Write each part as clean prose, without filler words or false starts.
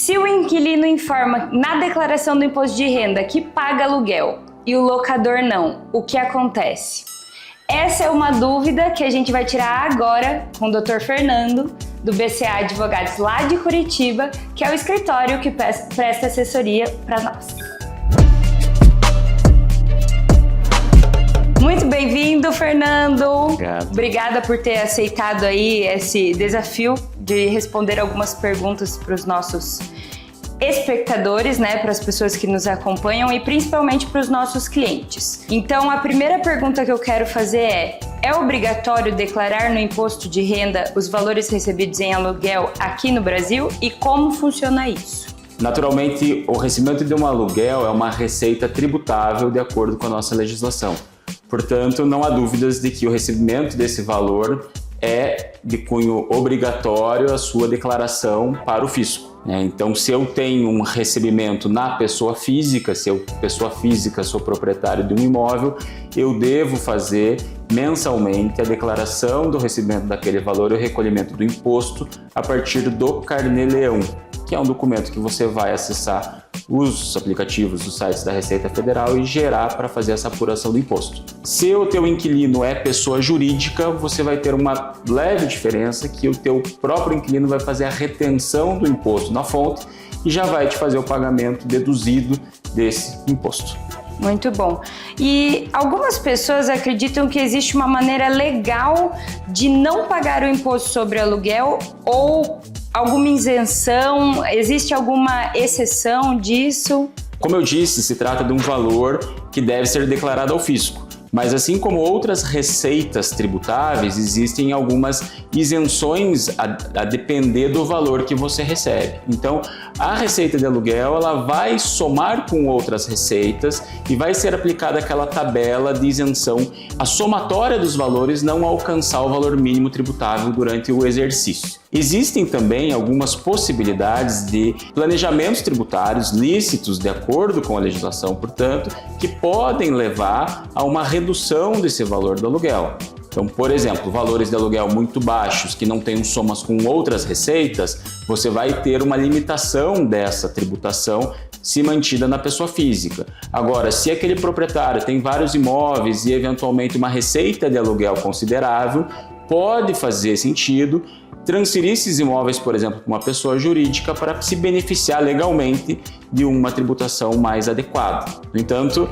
Se o inquilino informa na declaração do imposto de renda que paga aluguel e o locador não, o que acontece? Essa é uma dúvida que a gente vai tirar agora com o Dr. Fernando, do BCA Advogados lá de Curitiba, que é o escritório que presta assessoria para nós. Muito bem-vindo, Fernando. Obrigado. Obrigada por ter aceitado aí esse desafio de responder algumas perguntas para os nossos espectadores, né, para as pessoas que nos acompanham e principalmente para os nossos clientes. Então, a primeira pergunta que eu quero fazer é obrigatório declarar no imposto de renda os valores recebidos em aluguel aqui no Brasil e como funciona isso? Naturalmente, o recebimento de um aluguel é uma receita tributável de acordo com a nossa legislação. Portanto, não há dúvidas de que o recebimento desse valor é de cunho obrigatório a sua declaração para o fisco. Então, se eu tenho um recebimento na pessoa física, se eu, pessoa física, sou proprietário de um imóvel, eu devo fazer mensalmente a declaração do recebimento daquele valor e o recolhimento do imposto a partir do Carnê-Leão, que é um documento que você vai acessar os aplicativos dos sites da Receita Federal e gerar para fazer essa apuração do imposto. Se o teu inquilino é pessoa jurídica, você vai ter uma leve diferença que o teu próprio inquilino vai fazer a retenção do imposto na fonte e já vai te fazer o pagamento deduzido desse imposto. Muito bom. E algumas pessoas acreditam que existe uma maneira legal de não pagar o imposto sobre aluguel ou alguma isenção? Existe alguma exceção disso? Como eu disse, se trata de um valor que deve ser declarado ao fisco. Mas assim como outras receitas tributáveis, existem algumas isenções a depender do valor que você recebe. Então, a receita de aluguel ela vai somar com outras receitas e vai ser aplicada aquela tabela de isenção, a somatória dos valores não alcançar o valor mínimo tributável durante o exercício. Existem também algumas possibilidades de planejamentos tributários lícitos de acordo com a legislação, portanto, que podem levar a uma redução desse valor do aluguel. Então, por exemplo, valores de aluguel muito baixos que não tenham somas com outras receitas, você vai ter uma limitação dessa tributação se mantida na pessoa física. Agora, se aquele proprietário tem vários imóveis e eventualmente uma receita de aluguel considerável, pode fazer sentido transferir esses imóveis, por exemplo, para uma pessoa jurídica para se beneficiar legalmente de uma tributação mais adequada. No entanto,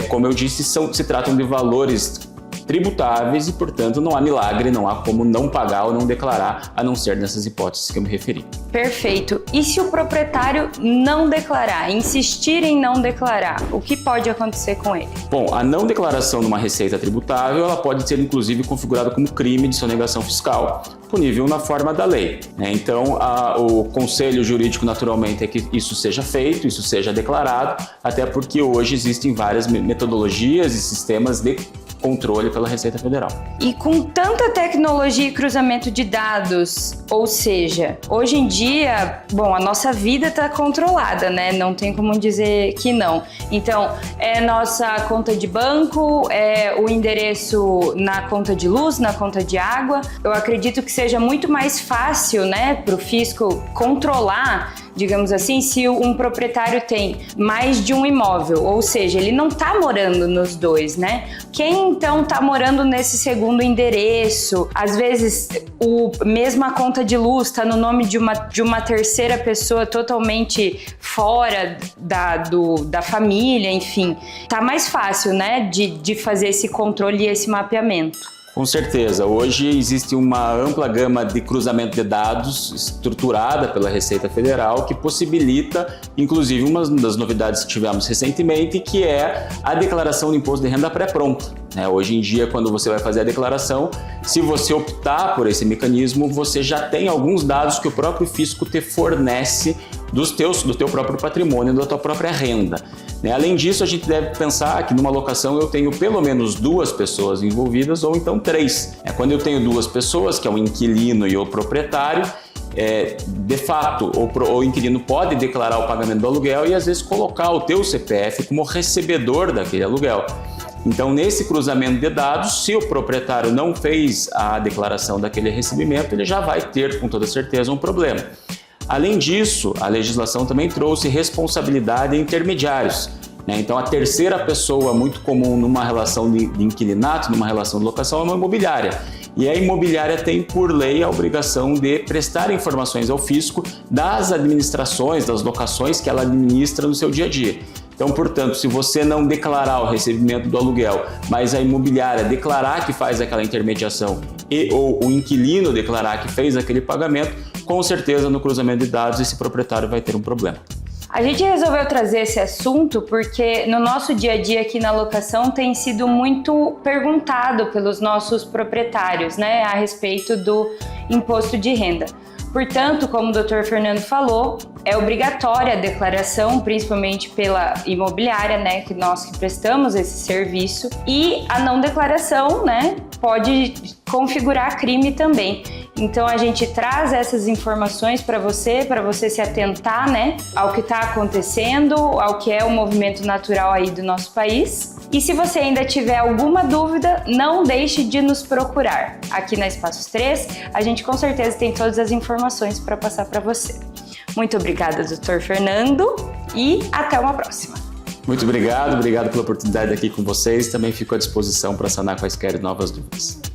como eu disse, se tratam de valores tributáveis e, portanto, não há milagre, não há como não pagar ou não declarar, a não ser nessas hipóteses que eu me referi. Perfeito. E se o proprietário não declarar, insistir em não declarar, o que pode acontecer com ele? Bom, a não declaração de uma receita tributável, ela pode ser inclusive configurada como crime de sonegação fiscal, punível na forma da lei. Então, o conselho jurídico naturalmente é que isso seja feito, isso seja declarado, até porque hoje existem várias metodologias e sistemas de controle pela Receita Federal. E com tanta tecnologia e cruzamento de dados, ou seja, hoje em dia, bom, a nossa vida está controlada, né? Não tem como dizer que não. Então, é nossa conta de banco, é o endereço na conta de luz, na conta de água. Eu acredito que seja muito mais fácil, né, para o fisco controlar, digamos assim, se um proprietário tem mais de um imóvel, ou seja, ele não está morando nos dois, né? Quem então está morando nesse segundo endereço? Às vezes, mesma conta de luz está no nome de uma terceira pessoa totalmente fora da família, enfim. Tá mais fácil, né, de fazer esse controle e esse mapeamento. Com certeza. Hoje existe uma ampla gama de cruzamento de dados estruturada pela Receita Federal que possibilita, inclusive, uma das novidades que tivemos recentemente, que é a declaração do imposto de renda pré-pronta. Hoje em dia, quando você vai fazer a declaração, se você optar por esse mecanismo, você já tem alguns dados que o próprio fisco te fornece do teu próprio patrimônio, da tua própria renda. Além disso, a gente deve pensar que numa locação eu tenho pelo menos 2 pessoas envolvidas ou então 3. Quando eu tenho 2 pessoas, que é o inquilino e o proprietário, de fato, o inquilino pode declarar o pagamento do aluguel e às vezes colocar o teu CPF como recebedor daquele aluguel. Então, nesse cruzamento de dados, se o proprietário não fez a declaração daquele recebimento, ele já vai ter, com toda certeza, um problema. Além disso, a legislação também trouxe responsabilidade a intermediários. Então, a terceira pessoa muito comum numa relação de inquilinato, numa relação de locação, é uma imobiliária. E a imobiliária tem, por lei, a obrigação de prestar informações ao fisco das administrações, das locações que ela administra no seu dia a dia. Então, portanto, se você não declarar o recebimento do aluguel, mas a imobiliária declarar que faz aquela intermediação ou o inquilino declarar que fez aquele pagamento, com certeza no cruzamento de dados esse proprietário vai ter um problema. A gente resolveu trazer esse assunto porque no nosso dia a dia aqui na locação tem sido muito perguntado pelos nossos proprietários, né, a respeito do imposto de renda. Portanto, como o Dr. Fernando falou, é obrigatória a declaração, principalmente pela imobiliária, né, que nós que prestamos esse serviço, e a não declaração, né, pode configurar crime também. Então a gente traz essas informações para você se atentar, né, ao que está acontecendo, ao que é o movimento natural aí do nosso país. E se você ainda tiver alguma dúvida, não deixe de nos procurar. Aqui na Espaços 3, a gente com certeza tem todas as informações para passar para você. Muito obrigada, Dr. Fernando, e até uma próxima. Muito obrigado pela oportunidade aqui com vocês. Também fico à disposição para sanar quaisquer novas dúvidas.